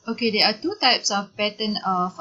Okay, there are two types of pattern of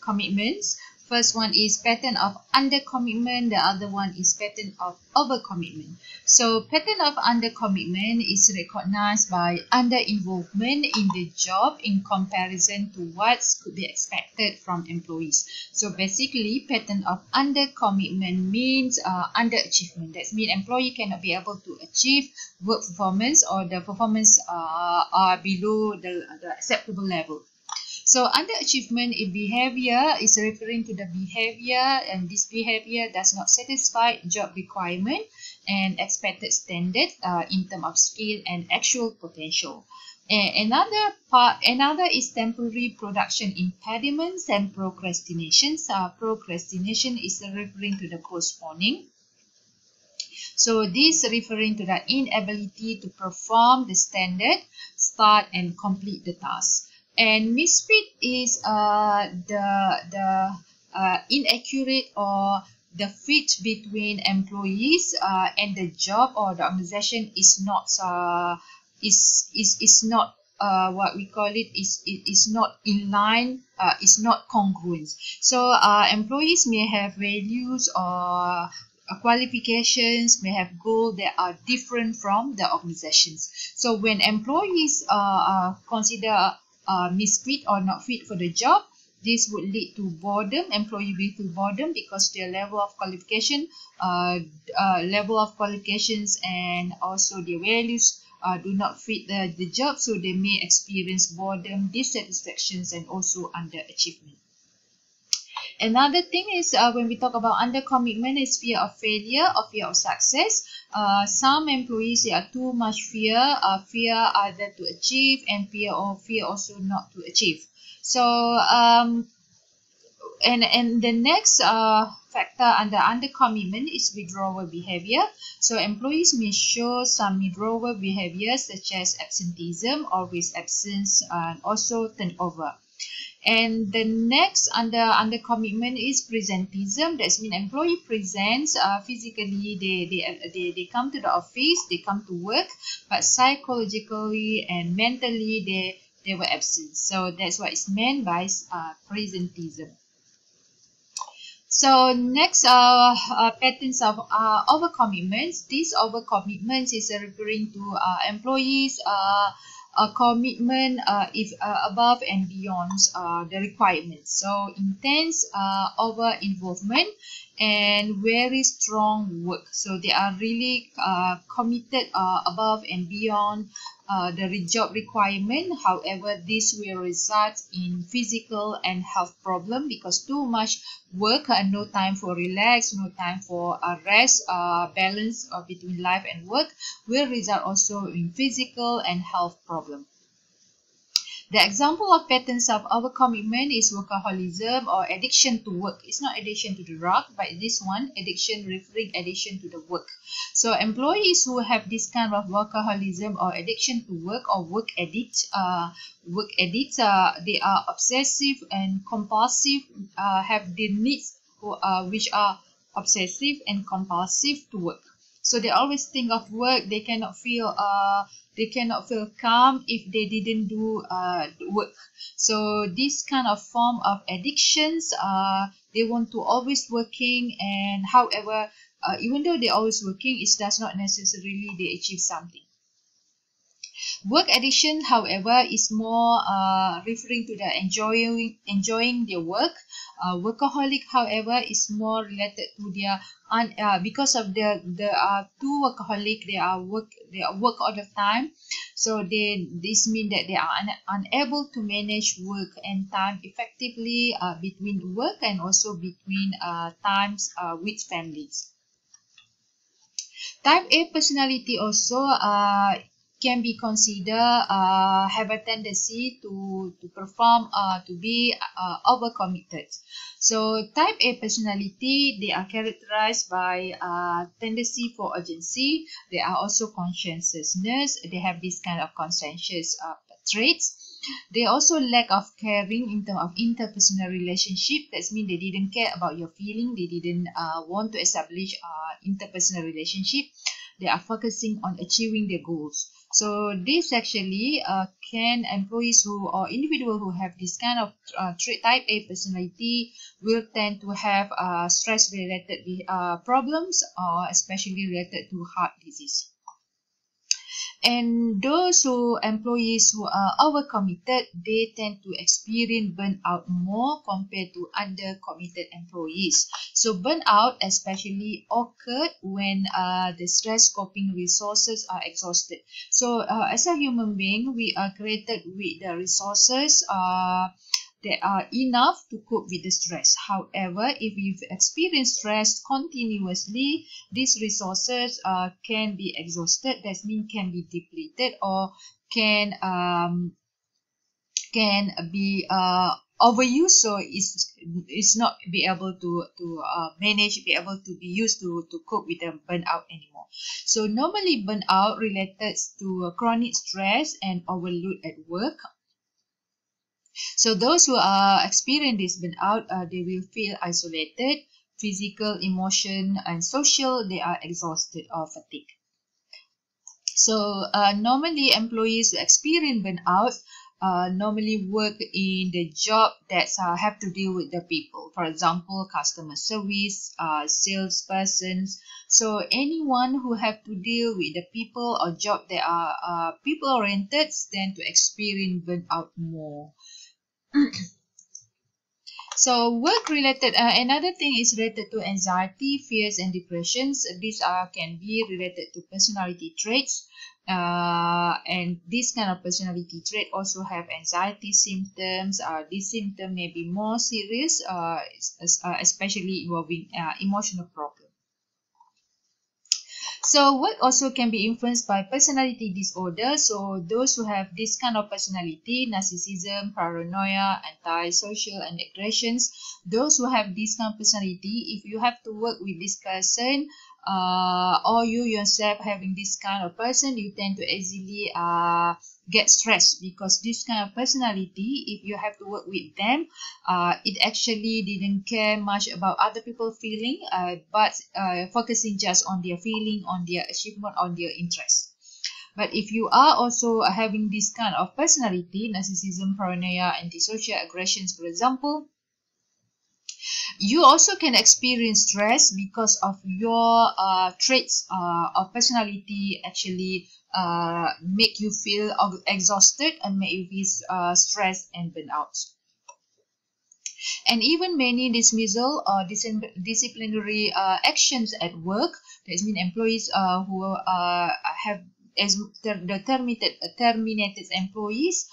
commitments. First one is pattern of under commitment. The other one is pattern of over commitment. So pattern of under commitment is recognized by under involvement in the job in comparison to what could be expected from employees. So basically, pattern of under commitment means under achievement. That means employee cannot be able to achieve work performance, or the performance are below the acceptable level. So underachievement in behavior is referring to the behavior, and this behavior does not satisfy job requirement and expected standard in terms of skill and actual potential. And another is temporary production impediments and procrastinations. Procrastination is referring to the postponing. So this referring to the inability to perform the standard, start and complete the task. And misfit is the inaccurate or the fit between employees and the job or the organization is not what we call it is not in line, is not congruent. So employees may have values or qualifications, may have goals that are different from the organizations. So when employees consider misfit or not fit for the job, this would lead to boredom. Employee will feel boredom because their level of qualifications and also their values do not fit the job, so they may experience boredom, dissatisfactions and also underachievement. Another thing is when we talk about under commitment is fear of failure or fear of success. Some employees, they are too much fear either to achieve and fear also not to achieve. So and the next factor under commitment is withdrawal behavior. So employees may show some withdrawal behaviors such as absenteeism, always absence, and also turnover. And the next under commitment is presenteeism. That means employee presents physically, they come to the office, they come to work, but psychologically and mentally they were absent. So that's what is meant by presenteeism. So next patterns of overcommitments. These overcommitments is referring to employees a commitment if above and beyond the requirements. So intense over involvement and very strong work. So they are really committed above and beyond the job requirement. However, this will result in physical and health problem because too much work and no time for relax, no time for rest, balance between life and work will result also in physical and health problem. The example of patterns of overcommitment is workaholism or addiction to work. It's not addiction to the drug, but this one, addiction referring addiction to the work. So employees who have this kind of workaholism or addiction to work or work addicts, they are obsessive and compulsive, have the needs which are obsessive and compulsive to work. So they always think of work. They cannot feel calm if they didn't do work. So this kind of form of addictions, they want to always working, and however, even though they always working, it does not necessarily they achieve something. Work addiction, however, is more referring to the enjoying their work. Workaholic, however, is more related to their because of the two workaholic, they are work all the time. So this means that they are unable to manage work and time effectively between work and also between times with families. Type A personality also can be considered have a tendency to perform to be overcommitted. So type A personality, they are characterized by tendency for urgency. They are also conscientiousness. They have this kind of conscientious traits. They also lack of caring in terms of interpersonal relationship. That means they didn't care about your feeling. They didn't want to establish interpersonal relationship. They are focusing on achieving their goals. So this actually can employees who or individual who have this kind of trait type A personality will tend to have stress related problems, especially related to heart disease. And those who employees who are overcommitted, they tend to experience burnout more compared to undercommitted employees. So burnout especially occurred when the stress coping resources are exhausted. So as a human being, we are created with the resources that are enough to cope with the stress. However, if you've experienced stress continuously, these resources can be exhausted. That means can be depleted or can be overused. So it's not be able to manage, be able to be used to cope with the burnout anymore. So normally burnout related to chronic stress and overload at work. So those who are experiencing this burnout, they will feel isolated, physical, emotion, and social. They are exhausted or fatigued. So normally employees who experience burnout normally work in the job that have to deal with the people. For example, customer service, salespersons. So anyone who have to deal with the people or job that are people oriented tend to experience burnout more. So work related, another thing is related to anxiety, fears, and depressions. These can be related to personality traits, and this kind of personality trait also have anxiety symptoms. These symptoms may be more serious, especially involving emotional problems. So work also can be influenced by personality disorder. So those who have this kind of personality, narcissism, paranoia, antisocial, and aggressions, those who have this kind of personality, if you have to work with this person, or you yourself having this kind of person, you tend to easily get stressed, because this kind of personality, if you have to work with them, it actually didn't care much about other people feeling, but focusing just on their feeling, on their achievement, on their interest. But if you are also having this kind of personality, narcissism, paranoia, antisocial aggressions, for example, you also can experience stress because of your traits of personality actually make you feel exhausted and make you feel stressed and burnout. And even many dismissal or disciplinary actions at work, that means employees who have as the terminated employees,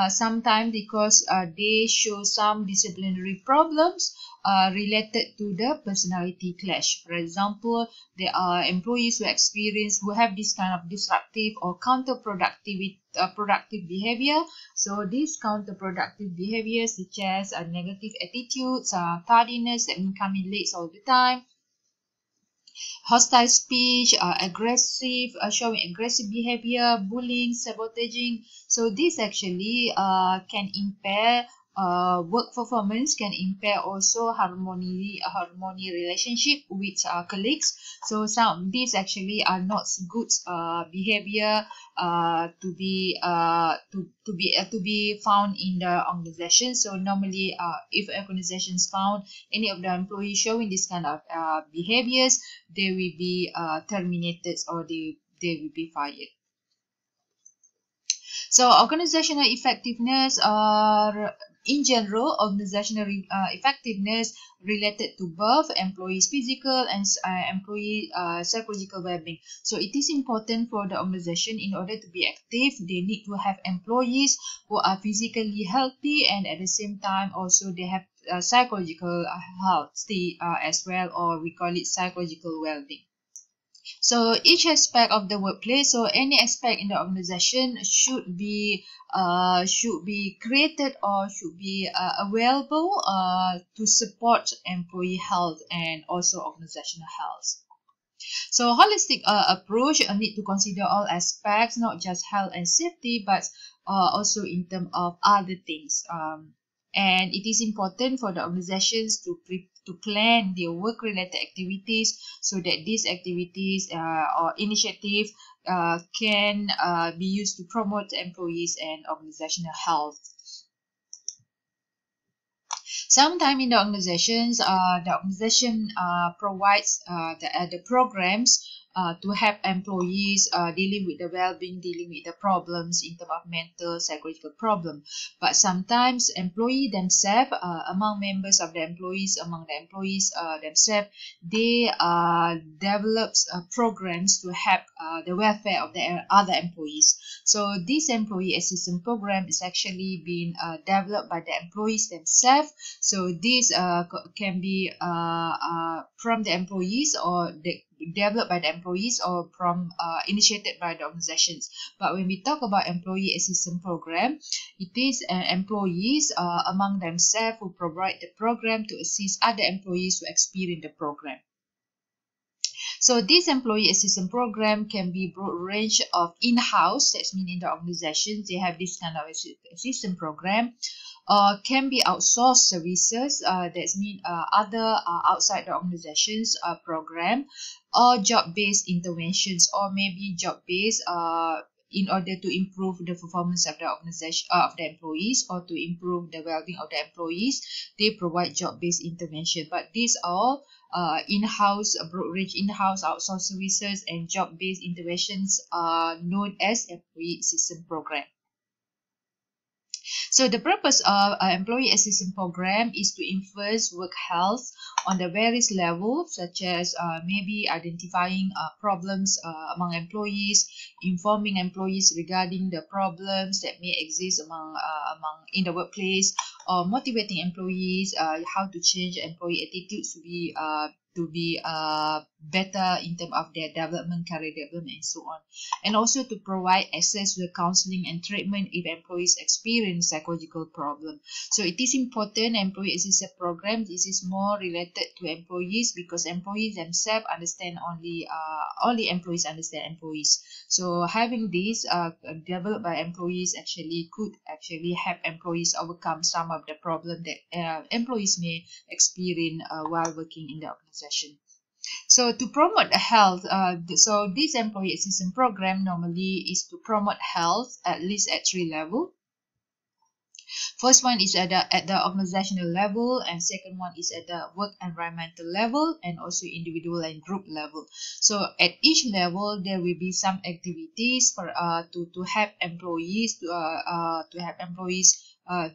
sometimes because they show some disciplinary problems related to the personality clash. For example, there are employees who have this kind of disruptive or counterproductive productive behavior. So these counterproductive behaviors such as negative attitudes, tardiness, and coming late all the time, hostile speech, showing aggressive behavior, bullying, sabotaging. So this actually can impair work performance, can impair also harmony relationship with colleagues. So some these actually are not good behavior to be found in the organization. So normally, if organizations found any of the employees showing this kind of behaviors, they will be terminated or they will be fired. So organizational effectiveness are in general, organizational effectiveness related to both employees' physical and employee psychological well-being. So it is important for the organization, in order to be active, they need to have employees who are physically healthy, and at the same time also they have psychological health as well, or we call it psychological well-being. So each aspect of the workplace, so any aspect in the organization should be created or should be available to support employee health and also organizational health. So holistic approach need to consider all aspects, not just health and safety, but also in terms of other things. And it is important for the organizations to plan their work-related activities, so that these activities or initiatives can be used to promote employees and organizational health. Sometimes in the organizations, the organization provides the programs to help employees dealing with the well-being, dealing with the problems in terms of mental, psychological problem. But sometimes employee themselves, among members of the employees, themselves, they develops programs to help the welfare of the other employees. So this employee assistance program is actually being developed by the employees themselves. So this can be from the employees or developed by the employees or from initiated by the organizations. But when we talk about employee assistance program, it is employees among themselves who provide the program to assist other employees who experience the program. So this employee assistance program can be broad range of in-house, that's mean in the organizations they have this kind of assistance program, can be outsourced services, that's mean other outside the organizations program, or job-based interventions, or maybe job-based in order to improve the performance of the organization of the employees, or to improve the well-being of the employees, they provide job-based intervention. But these are in-house, broad range in-house outsourced services and job-based interventions are known as employee assistance program. So the purpose of an employee assistance program is to influence work health on the various levels, such as maybe identifying problems among employees, informing employees regarding the problems that may exist among in the workplace, or motivating employees how to change employee attitudes to be better in terms of their development, career development, and so on. And also to provide access to counseling and treatment if employees experience psychological problem. So it is important employee assistance program. This is more related to employees because employees themselves understand only employees understand employees. So having this developed by employees could actually help employees overcome some of the problem that employees may experience while working in the organization. So to promote health, so this employee assistance program normally is to promote health at least at 3 levels. First one is at the organizational level, and second one is at the work environmental level, and also individual and group level. So at each level there will be some activities for to help employees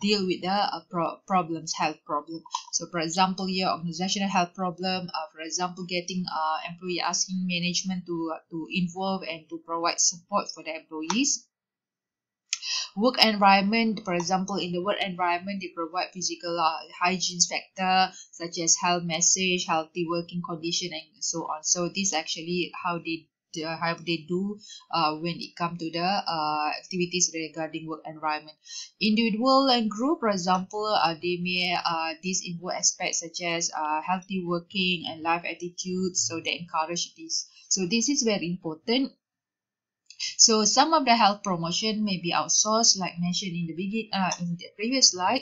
deal with the problems, health problem. So for example, here organizational health problem, for example, getting employee asking management to involve and to provide support for the employees. Work environment, for example, in the work environment, they provide physical hygiene factor such as health message, healthy working condition, and so on. So this actually how they do when it comes to the activities regarding work environment. Individual and group, for example, they may these involve aspects such as healthy working and life attitudes, so they encourage this. So this is very important. So some of the health promotion may be outsourced, like mentioned in the previous slide.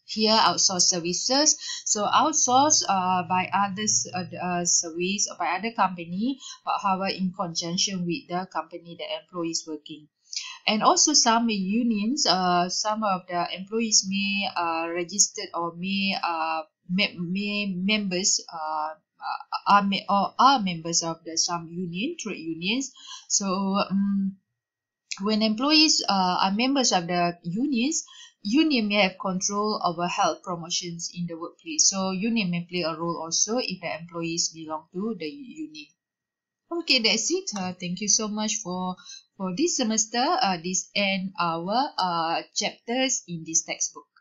Here, outsourced services. So outsourced by others, service or by other company, but however in conjunction with the company the employee is working. And also some unions, some of the employees may register or may members are members of some trade unions. So when employees are members of the union may have control over health promotions in the workplace. So union may play a role also if the employees belong to the union. Okay, that's it. Thank you so much for this semester. This end our chapters in this textbook.